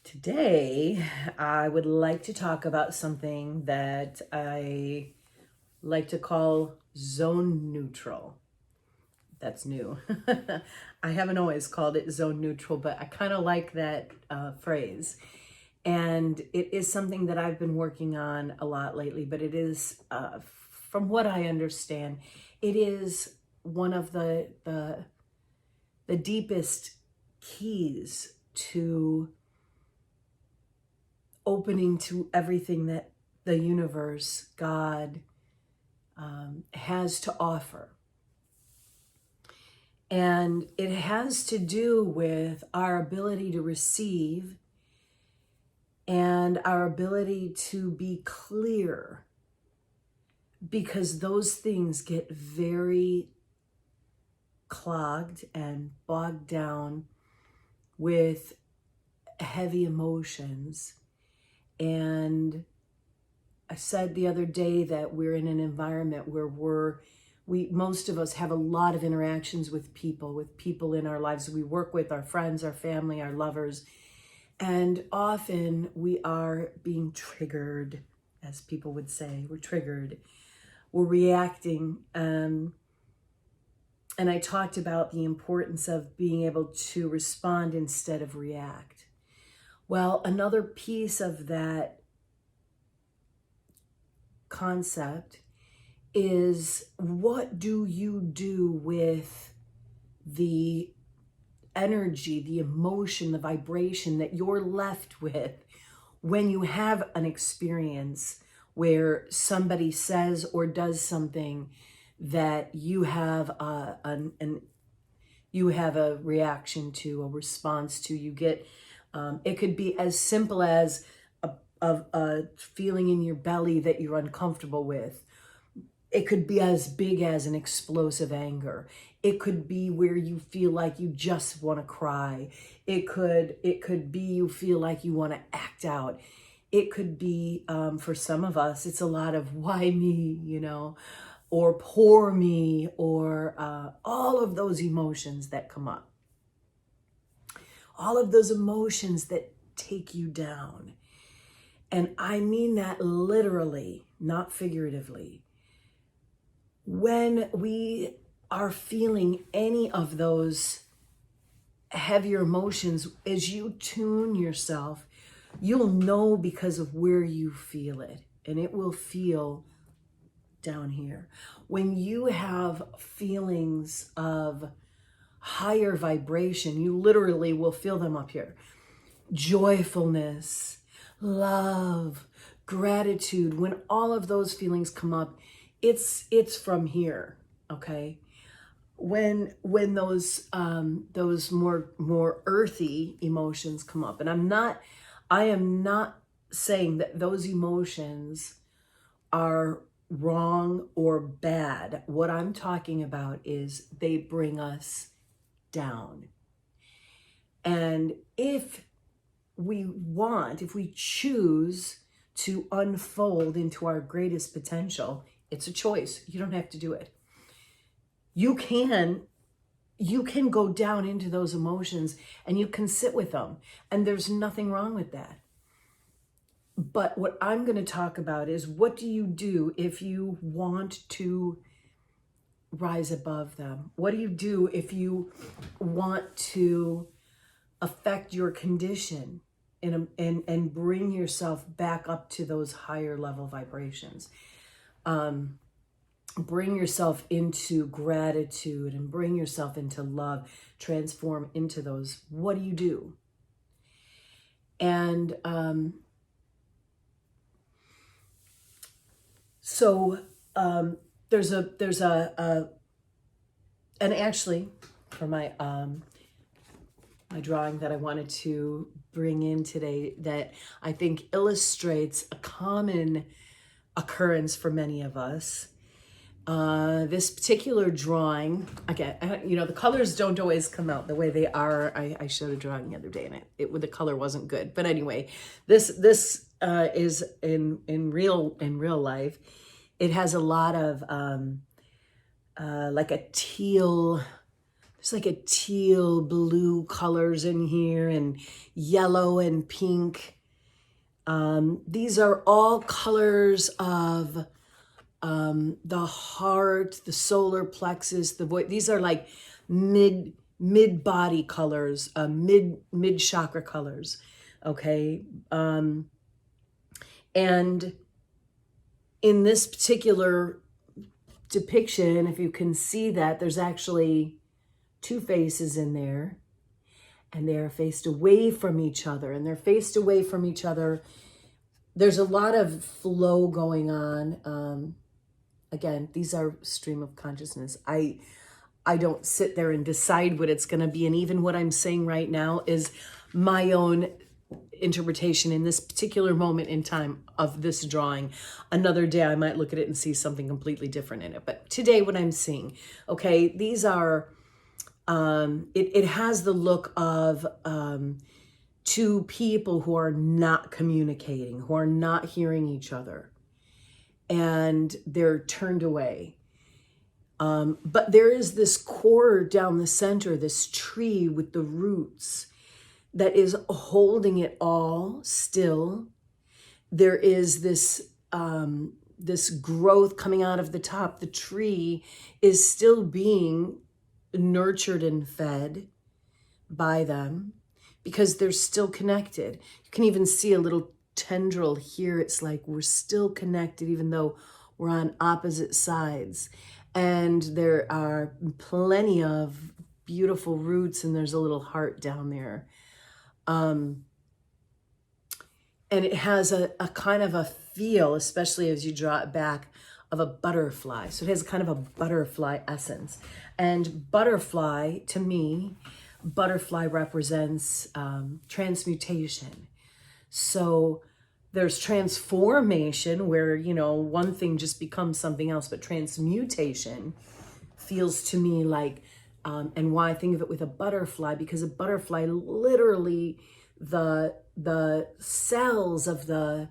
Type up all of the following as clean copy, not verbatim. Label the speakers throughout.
Speaker 1: Today, I would like to talk about something that I like to call zone neutral. That's new. I haven't always called it zone neutral, but I kind of like that phrase. And it is something that I've been working on a lot lately, but it is, from what I understand, it is one of the deepest keys to opening to everything that the universe, God, has to offer. And it has to do with our ability to receive and our ability to be clear, because those things get very clogged and bogged down with heavy emotions. And I said the other day that we're in an environment where most of us have a lot of interactions with people in our lives. We work with our friends, our family, our lovers. And often we are being triggered, as people would say. We're triggered. We're reacting. And I talked about the importance of being able to respond instead of react. Well, another piece of that concept is, what do you do with the energy, the emotion, the vibration that you're left with when you have an experience where somebody says or does something that you have you have a reaction to, a response to. You get it could be as simple as a feeling in your belly that you're uncomfortable with. It could be as big as an explosive anger. It could be where you feel like you just want to cry. It could be you feel like you want to act out. It could be, for some of us, it's a lot of why me, or poor me, or all of those emotions that come up. All of those emotions that take you down. And I mean that literally, not figuratively. When we are feeling any of those heavier emotions, as you tune yourself, you'll know because of where you feel it. And it will feel down here. When you have feelings of higher vibration, you literally will feel them up here. Joyfulness, love, gratitude. When all of those feelings come up, it's from here, okay? When those more earthy emotions come up, and I am not saying that those emotions are wrong or bad. What I'm talking about is they bring us down. And if we choose to unfold into our greatest potential, it's a choice. You don't have to do it. You can go down into those emotions and you can sit with them, and there's nothing wrong with that. But what I'm going to talk about is, what do you do if you want to rise above them? What do you do if you want to affect your condition and bring yourself back up to those higher level vibrations? Bring yourself into gratitude and bring yourself into love, transform into those. What do you do? And so there's a and actually, for my my drawing that I wanted to bring in today, that I think illustrates a common occurrence for many of us. This particular drawing, again, the colors don't always come out the way they are. I showed a drawing the other day, and the color wasn't good. But anyway, this is in real life. It has a lot of like a teal, there's like a teal blue colors in here and yellow and pink. These are all colors of the heart, the solar plexus, the void. These are like mid body colors, mid chakra colors. Okay. And in this particular depiction, if you can see that, there's actually two faces in there, and they're faced away from each other, and they're faced away from each other. There's a lot of flow going on. Again, these are stream of consciousness. I don't sit there and decide what it's going to be. And even what I'm saying right now is my own interpretation in this particular moment in time of this drawing. Another day, I might look at it and see something completely different in it. But today, what I'm seeing, okay, these are, it has the look of two people who are not communicating, who are not hearing each other, and they're turned away. But there is this core down the center, this tree with the roots that is holding it all still. There is this this growth coming out of the top. The tree is still being nurtured and fed by them because they're still connected. You can even see a little tendril here. It's like we're still connected even though we're on opposite sides. And there are plenty of beautiful roots, and there's a little heart down there. And it has a kind of a feel, especially as you draw it back, of a butterfly. So it has kind of a butterfly essence. And butterfly, to me, butterfly represents transmutation. So there's transformation where, you know, one thing just becomes something else, but transmutation feels to me like, and why I think of it with a butterfly, because a butterfly literally, the cells of the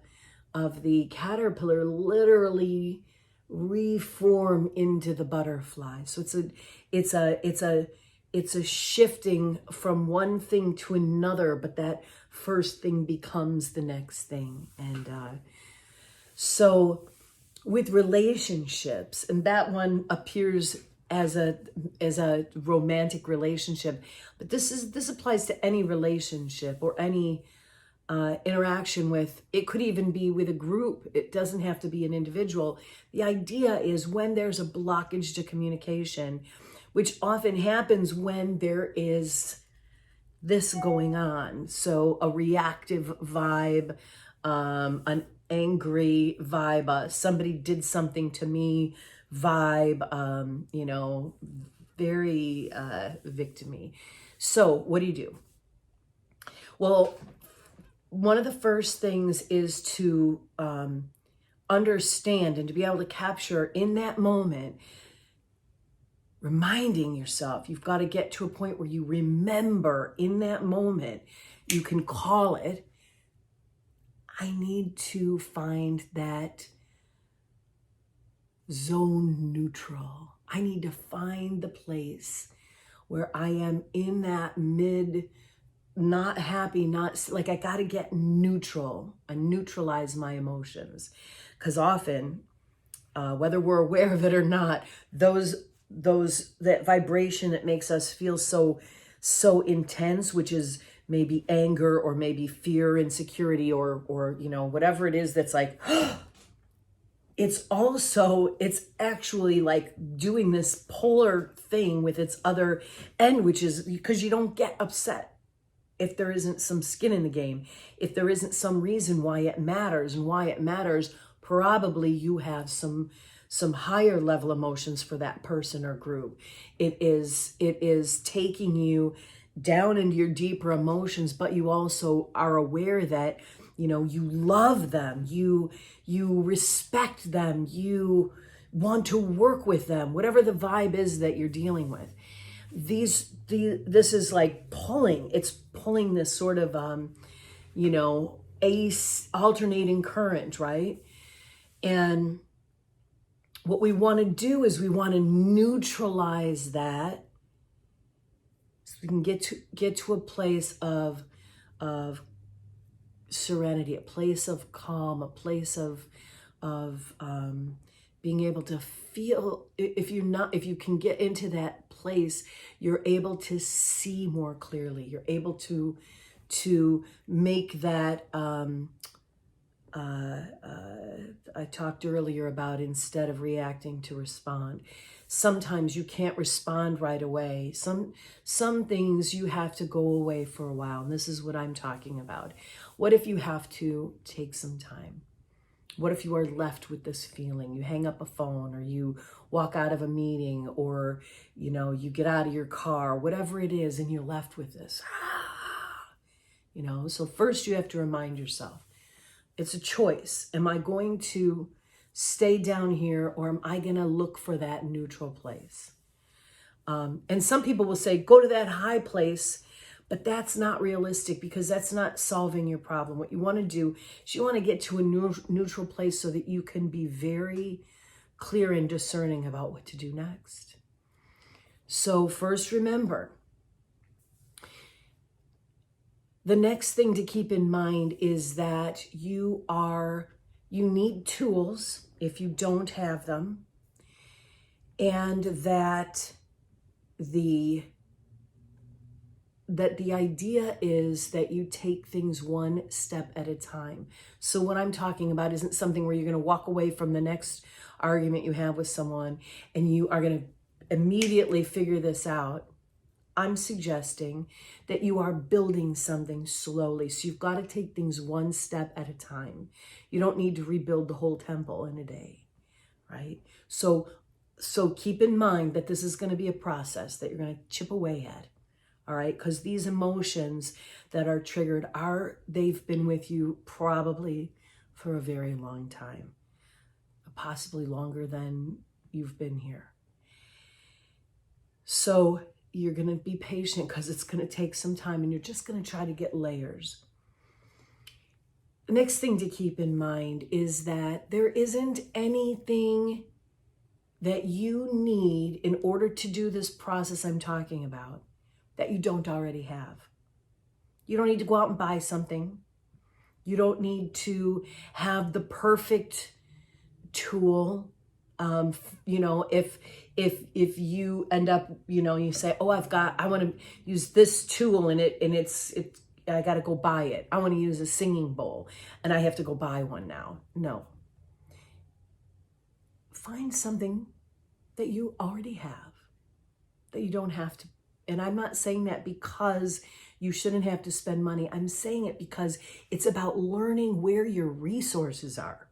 Speaker 1: caterpillar literally reform into the butterfly. So it's a shifting from one thing to another, but that first thing becomes the next thing. And so with relationships, and that one appears as a romantic relationship, but this applies to any relationship or any interaction with, it could even be with a group. It doesn't have to be an individual. The idea is when there's a blockage to communication, which often happens when there is this going on. So a reactive vibe, an angry vibe, somebody did something to me vibe, you know, very victim-y. So what do? Well, one of the first things is to understand and to be able to capture in that moment, reminding yourself, you've got to get to a point where you remember in that moment, you can call it, I need to find that zone neutral. I need to find the place where I am in that mid, not happy, not like, I got to get neutral and neutralize my emotions. Because often, whether we're aware of it or not, that vibration that makes us feel so intense, which is maybe anger or maybe fear, insecurity, or you know, whatever it is that's like, it's actually like doing this polar thing with its other end, which is because you don't get upset if there isn't some skin in the game, if there isn't some reason why it matters. And why it matters, probably you have some higher level emotions for that person or group. It is taking you down into your deeper emotions, but you also are aware that, you know, you love them, you respect them, you want to work with them, whatever the vibe is that you're dealing with. This is like it's pulling this sort of, you know, alternating current, right? And what we want to do is we want to neutralize that we can get to a place of serenity, a place of calm, a place of being able to feel. If you can get into that place, you're able to see more clearly. You're able to make that. I talked earlier about instead of reacting to respond. Sometimes you can't respond right away. Some things you have to go away for a while. And this is what I'm talking about. What if you have to take some time? What if you are left with this feeling? You hang up a phone, or you walk out of a meeting, or you get out of your car, whatever it is, and you're left with this. So first you have to remind yourself, it's a choice. Am I going to stay down here, or am I going to look for that neutral place? And some people will say, go to that high place, but that's not realistic, because that's not solving your problem. What you want to do is you want to get to a neutral place so that you can be very clear and discerning about what to do next. So first, remember, the next thing to keep in mind is that you need tools if you don't have them, and that the idea is that you take things one step at a time. So what I'm talking about isn't something where you're going to walk away from the next argument you have with someone and you are going to immediately figure this out. I'm suggesting that you are building something slowly. So you've got to take things one step at a time. You don't need to rebuild the whole temple in a day, right? So keep in mind that this is going to be a process that you're going to chip away at, all right? Because these emotions that are triggered they've been with you probably for a very long time, possibly longer than you've been here. So you're going to be patient, because it's going to take some time, and you're just going to try to get layers. The next thing to keep in mind is that there isn't anything that you need in order to do this process I'm talking about that you don't already have. You don't need to go out and buy something. You don't need to have the perfect tool. If you end up, you say, oh, I want to use this tool and I got to go buy it. I want to use a singing bowl and I have to go buy one now. No. Find something that you already have, that you don't have to. And I'm not saying that because you shouldn't have to spend money. I'm saying it because it's about learning where your resources are.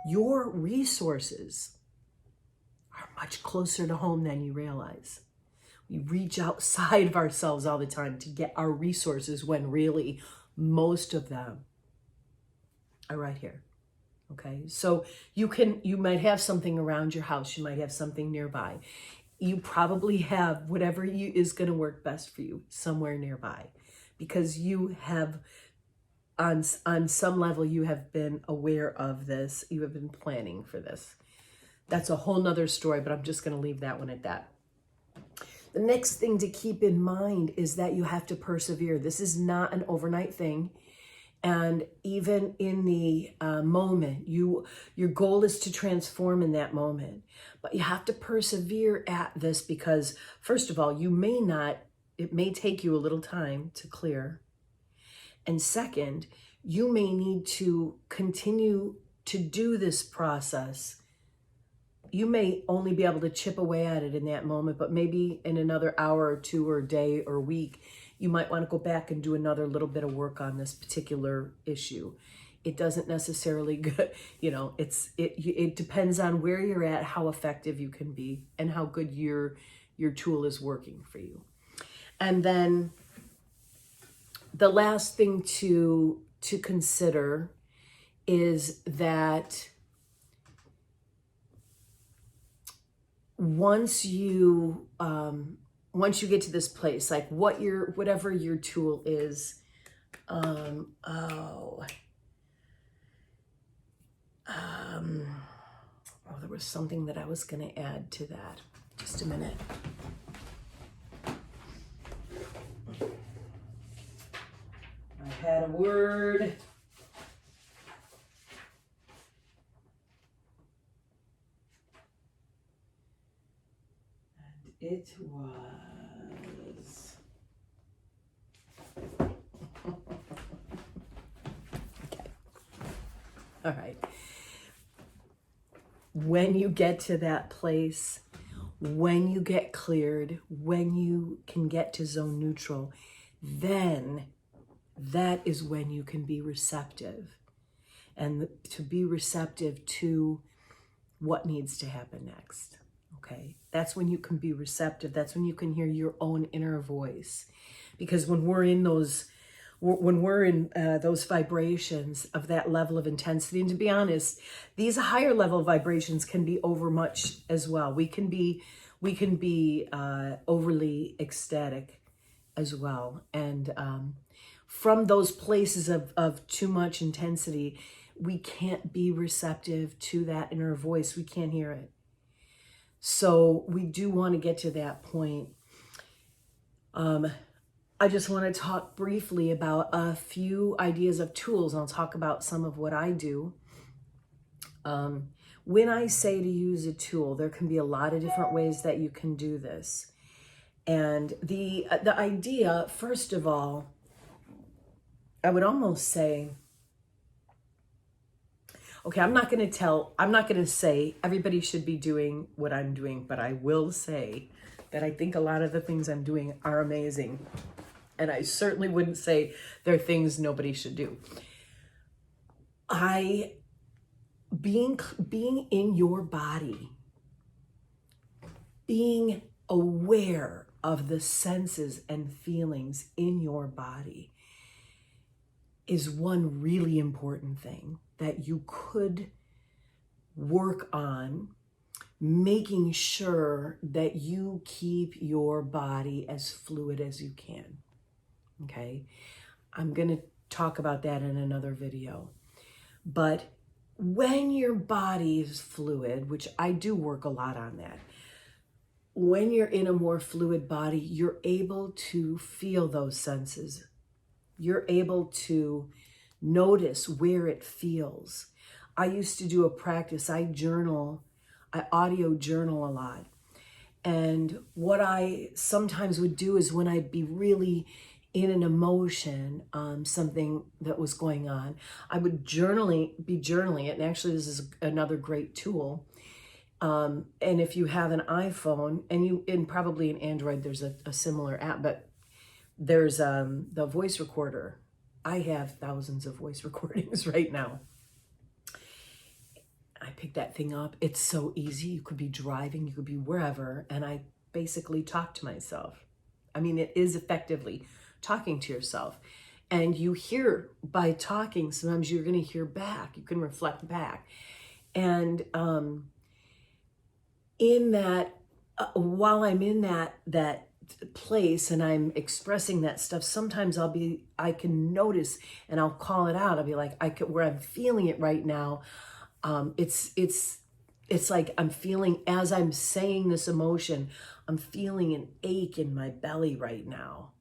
Speaker 1: Your resources are much closer to home than you realize. We reach outside of ourselves all the time to get our resources, when really most of them are right here. Okay, so you might have something around your house. You might have something nearby. You probably have whatever is going to work best for you somewhere nearby, because you have, on some level, you have been aware of this. You have been planning for this. That's a whole nother story, but I'm just going to leave that one at that. The next thing to keep in mind is that you have to persevere. This is not an overnight thing. And even in the moment, your goal is to transform in that moment. But you have to persevere at this, because first of all, it may take you a little time to clear. And second, you may need to continue to do this process. You may only be able to chip away at it in that moment, but maybe in another hour or two or day or week, you might want to go back and do another little bit of work on this particular issue. It doesn't necessarily go, it depends on where you're at, how effective you can be, and how good your tool is working for you. And then the last thing to consider is that once you get to this place, like whatever your tool is, there was something that I was going to add to that. Just a minute. had a word. And it was... Okay. All right. When you get to that place, when you get cleared, when you can get to zone neutral, then that is when you can be receptive. And to be receptive to what needs to happen next. Okay, that's when you can be receptive. That's when you can hear your own inner voice. Because when we're in those vibrations of that level of intensity, and to be honest, these higher level vibrations can be over much as well. We can be overly ecstatic as well. And from those places of too much intensity, we can't be receptive to that inner voice. We can't hear it. So we do want to get to that point. I just want to talk briefly about a few ideas of tools. I'll talk about some of what I do. When I say to use a tool, there can be a lot of different ways that you can do this. And the idea, first of all, I would almost say, okay, I'm not going to say everybody should be doing what I'm doing, but I will say that I think a lot of the things I'm doing are amazing. And I certainly wouldn't say they're things nobody should do. Being in your body, being aware of the senses and feelings in your body is one really important thing that you could work on, making sure that you keep your body as fluid as you can. Okay, I'm going to talk about that in another video. But when your body is fluid, which I do work a lot on that, when you're in a more fluid body, you're able to feel those senses. You're able to notice where it feels. I used to do a practice. I audio journal a lot. And what I sometimes would do is when I'd be really in an emotion, something that was going on, I would be journaling it. And actually, this is another great tool. And if you have an iPhone and probably an Android, there's a similar app, but there's the voice recorder. I have thousands of voice recordings right now. I pick that thing up. It's so easy. You could be driving, you could be wherever, and I basically talk to myself. I mean, it is effectively talking to yourself. And you hear by talking, sometimes you're going to hear back. You can reflect back. And in that, while I'm in that place and I'm expressing that stuff, sometimes I can notice and I'll call it out. I'll be like, where I'm feeling it right now. It's like I'm feeling, as I'm saying this emotion, I'm feeling an ache in my belly right now,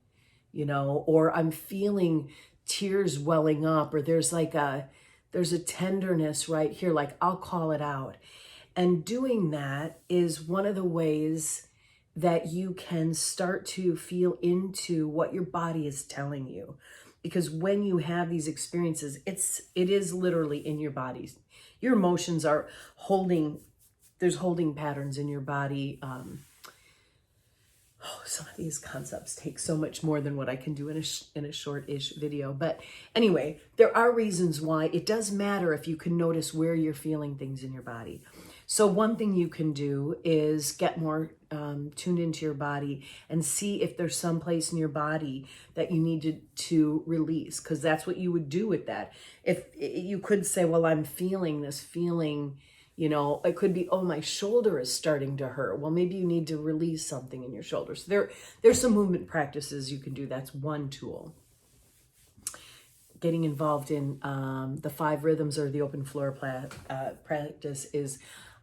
Speaker 1: or I'm feeling tears welling up, or there's a tenderness right here. Like, I'll call it out. And doing that is one of the ways that you can start to feel into what your body is telling you. Because when you have these experiences, it is literally in your body. Your emotions are there's holding patterns in your body. Some of these concepts take so much more than what I can do in a short-ish video. But anyway, there are reasons why it does matter if you can notice where you're feeling things in your body. So one thing you can do is get more tuned into your body and see if there's some place in your body that you need to release, because that's what you would do with that. If you could say, well, I'm feeling this feeling, it could be, oh, my shoulder is starting to hurt. Well, maybe you need to release something in your shoulder. So there's some movement practices you can do. That's one tool. Getting involved in the 5 rhythms or the open floor practice is,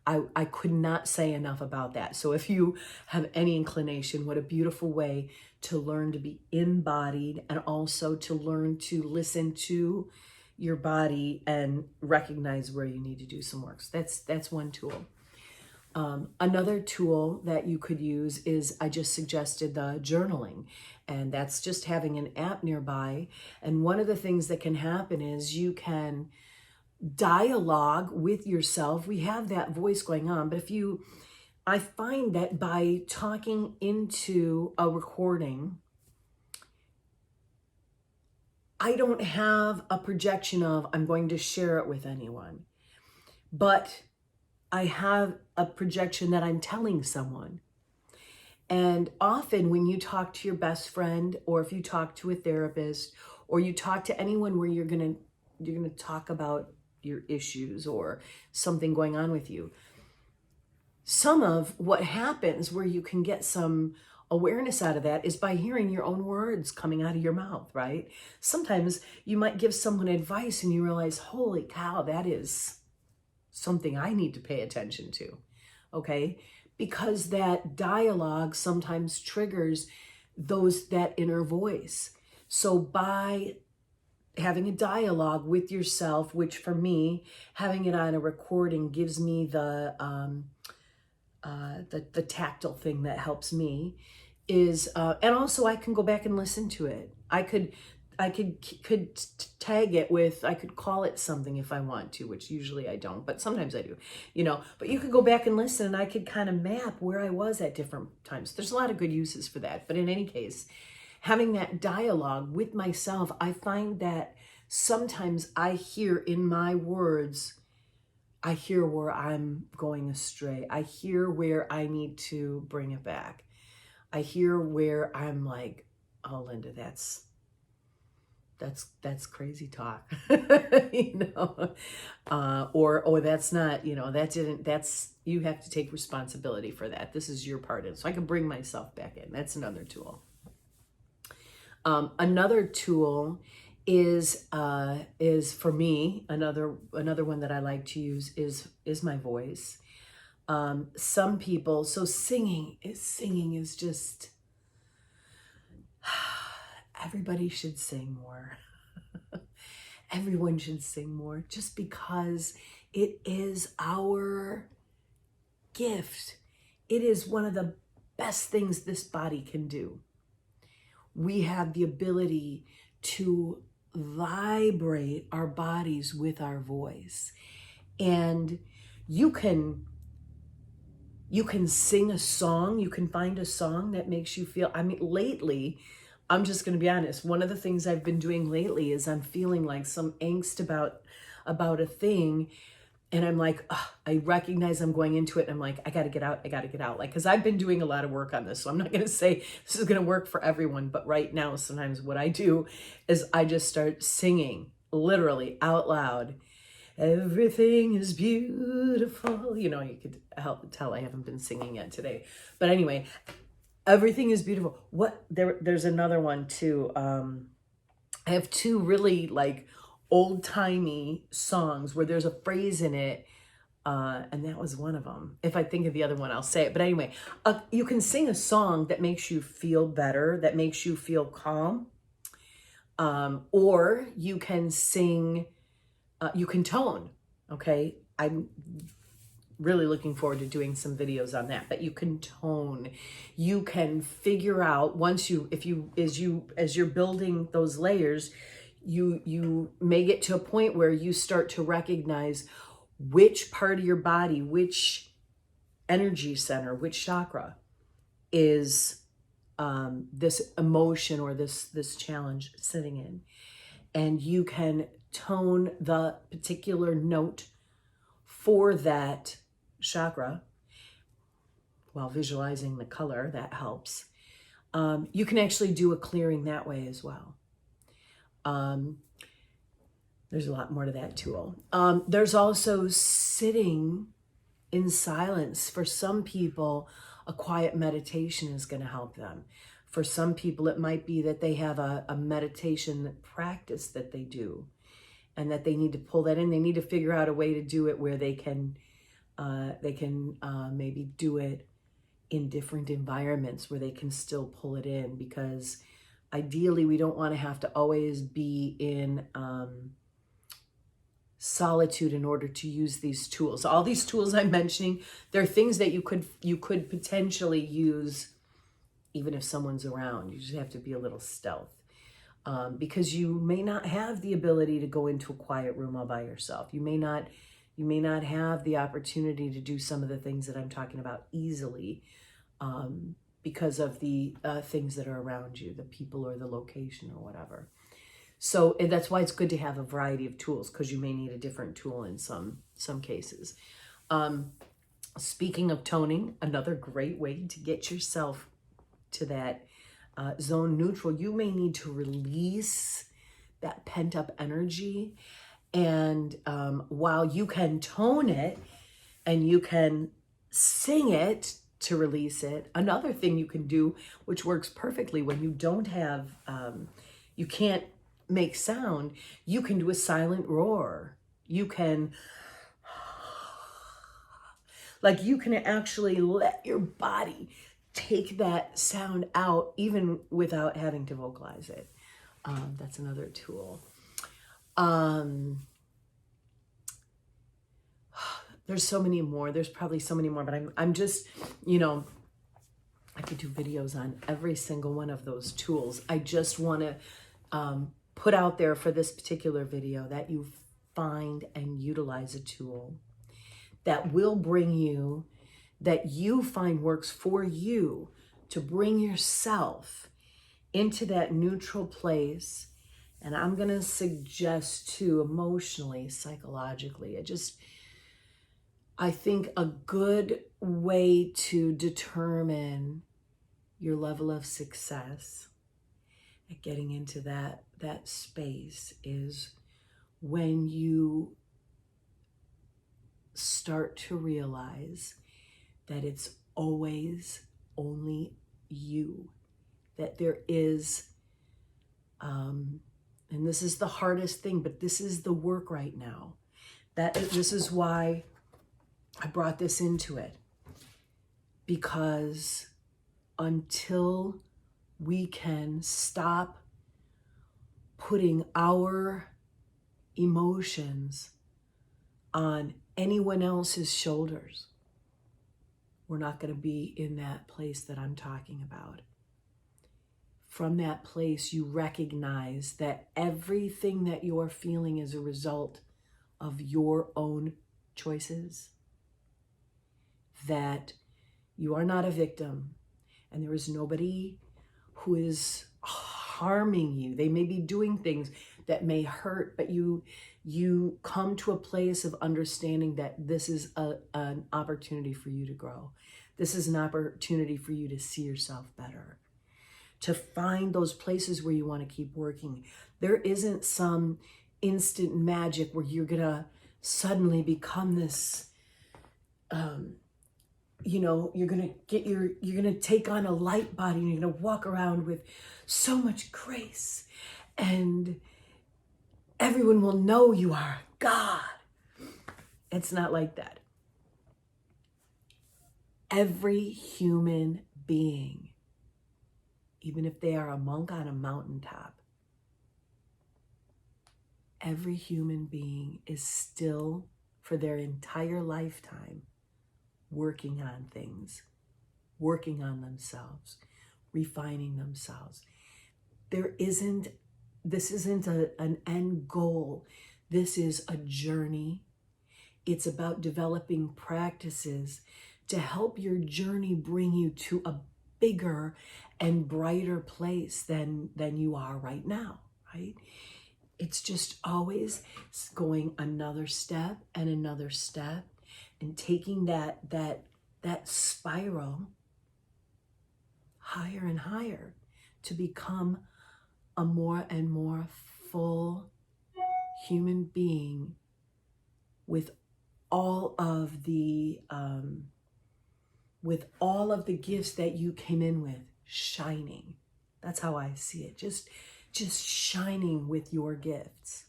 Speaker 1: I could not say enough about that. So if you have any inclination, what a beautiful way to learn to be embodied, and also to learn to listen to your body and recognize where you need to do some work. So that's one tool. Another tool that you could use is, I just suggested the journaling, and that's just having an app nearby. And one of the things that can happen is you can dialogue with yourself. We have that voice going on, but I find that by talking into a recording, I don't have a projection of I'm going to share it with anyone, but I have a projection that I'm telling someone. And often when you talk to your best friend, or if you talk to a therapist, or you talk to anyone where you're gonna talk about your issues or something going on with you, some of what happens where you can get some awareness out of that is by hearing your own words coming out of your mouth, right? Sometimes you might give someone advice and you realize, holy cow, that is something I need to pay attention to, okay? Because that dialogue sometimes triggers that inner voice. So by having a dialogue with yourself, which for me, having it on a recording gives me the tactile thing that helps me, is and also I can go back and listen to it. I could tag it with, I could call it something if I want to, which usually I don't, but sometimes I do, but you could go back and listen, and I could kind of map where I was at different times. There's a lot of good uses for that. But in any case, having that dialogue with myself, I find that sometimes I hear in my words, I hear where I'm going astray. I hear where I need to bring it back. I hear where I'm like, oh, Linda, that's crazy talk, or that's not, you have to take responsibility for that. This is your part in it. So I can bring myself back in. That's another tool. Another tool is for me, another one that I like to use is my voice. Some people, so singing is just, everybody should sing more. Everyone should sing more, just because it is our gift. It is one of the best things this body can do. We have the ability to vibrate our bodies with our voice. And you can sing a song, you can find a song that makes you feel, lately, I'm just going to be honest, one of the things I've been doing lately is I'm feeling like some angst about a thing. And I'm like, I recognize I'm going into it. And I'm like, I got to get out. Like, because I've been doing a lot of work on this. So I'm not going to say this is going to work for everyone. But right now, sometimes what I do is I just start singing literally out loud. Everything is beautiful. You could tell I haven't been singing yet today. But anyway, everything is beautiful. There's another one too. I have two really like old-timey songs where there's a phrase in it, and that was one of them. If I think of the other one, I'll say it. But anyway, you can sing a song that makes you feel better, that makes you feel calm, or you can sing, you can tone, okay? I'm really looking forward to doing some videos on that. But you can tone, you can figure out as you're building those layers, you may get to a point where you start to recognize which part of your body, which energy center, which chakra is this emotion or this challenge sitting in. And you can tone the particular note for that chakra while visualizing the color. That helps. You can actually do a clearing that way as well. There's a lot more to that tool. There's also sitting in silence. For some people, a quiet meditation is going to help them. For some people, it might be that they have a meditation practice that they do, and that they need to pull that in. They need to figure out a way to do it where they can maybe do it in different environments where they can still pull it in, because ideally we don't want to have to always be in solitude in order to use these tools. All these tools I'm mentioning, they're things that you could potentially use even if someone's around. You just have to be a little stealth, because you may not have the ability to go into a quiet room all by yourself. You may not have the opportunity to do some of the things that I'm talking about easily, because of the things that are around you, the people or the location or whatever. So and that's why it's good to have a variety of tools, because you may need a different tool in some cases. Speaking of toning, another great way to get yourself to that zone neutral, you may need to release that pent-up energy. And while you can tone it and you can sing it to release it, another thing you can do, which works perfectly when you don't have, you can't make sound, you can do a silent roar. You can, like, you can actually let your body take that sound out even without having to vocalize it. That's another tool. There's so many more. There's probably so many more, but I'm just, I could do videos on every single one of those tools. I just want to put out there for this particular video that you find and utilize a tool that will bring you, that you find works for you, to bring yourself into that neutral place. And I'm going to suggest too, emotionally, psychologically, I think a good way to determine your level of success at getting into that space is when you start to realize that it's always only you, that there is, and this is the hardest thing, but this is the work right now. This is why I brought this into it, because until we can stop putting our emotions on anyone else's shoulders, we're not going to be in that place that I'm talking about. From that place, you recognize that everything that you're feeling is a result of your own choices, that you are not a victim, and there is nobody who is harming you. They may be doing things that may hurt, but you come to a place of understanding that this is an opportunity for you to grow. This is an opportunity for you to see yourself better, to find those places where you want to keep working. There isn't some instant magic where you're gonna suddenly become this, you're gonna take on a light body, and you're gonna walk around with so much grace, and everyone will know you are God. It's not like that. Every human being, even if they are a monk on a mountaintop, every human being is still, for their entire lifetime, working on things, working on themselves, refining themselves. This isn't an end goal. This is a journey. It's about developing practices to help your journey bring you to a bigger and brighter place than you are right now, right? It's just always going another step and another step, and taking that spiral higher and higher to become a more and more full human being with all of the gifts that you came in with, shining. That's how I see it. Just shining with your gifts.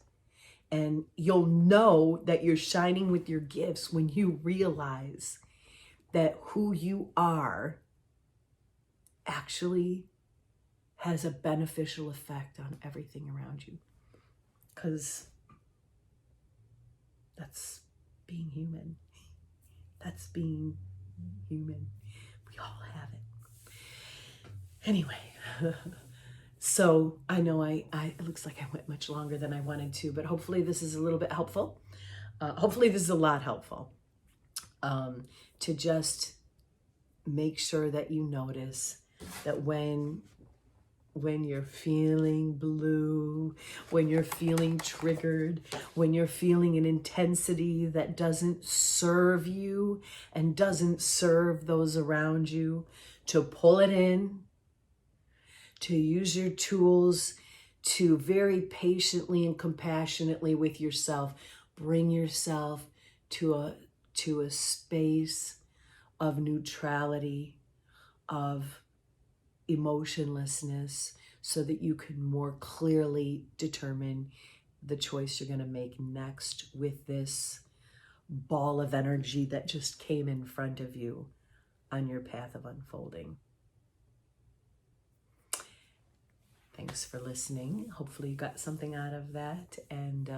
Speaker 1: And you'll know that you're shining with your gifts when you realize that who you are actually has a beneficial effect on everything around you. Because that's being human. That's being human. We all have it. Anyway, so I know it looks like I went much longer than I wanted to, but hopefully this is a little bit helpful. Hopefully this is a lot helpful, to just make sure that you notice that when you're feeling blue, when you're feeling triggered, when you're feeling an intensity that doesn't serve you and doesn't serve those around you, to pull it in, to use your tools to very patiently and compassionately with yourself bring yourself to a space of neutrality, of emotionlessness, so that you can more clearly determine the choice you're going to make next with this ball of energy that just came in front of you on your path of unfolding. Thanks for listening. Hopefully you got something out of that, and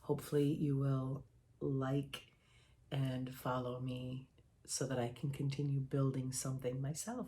Speaker 1: hopefully you will like and follow me so that I can continue building something myself.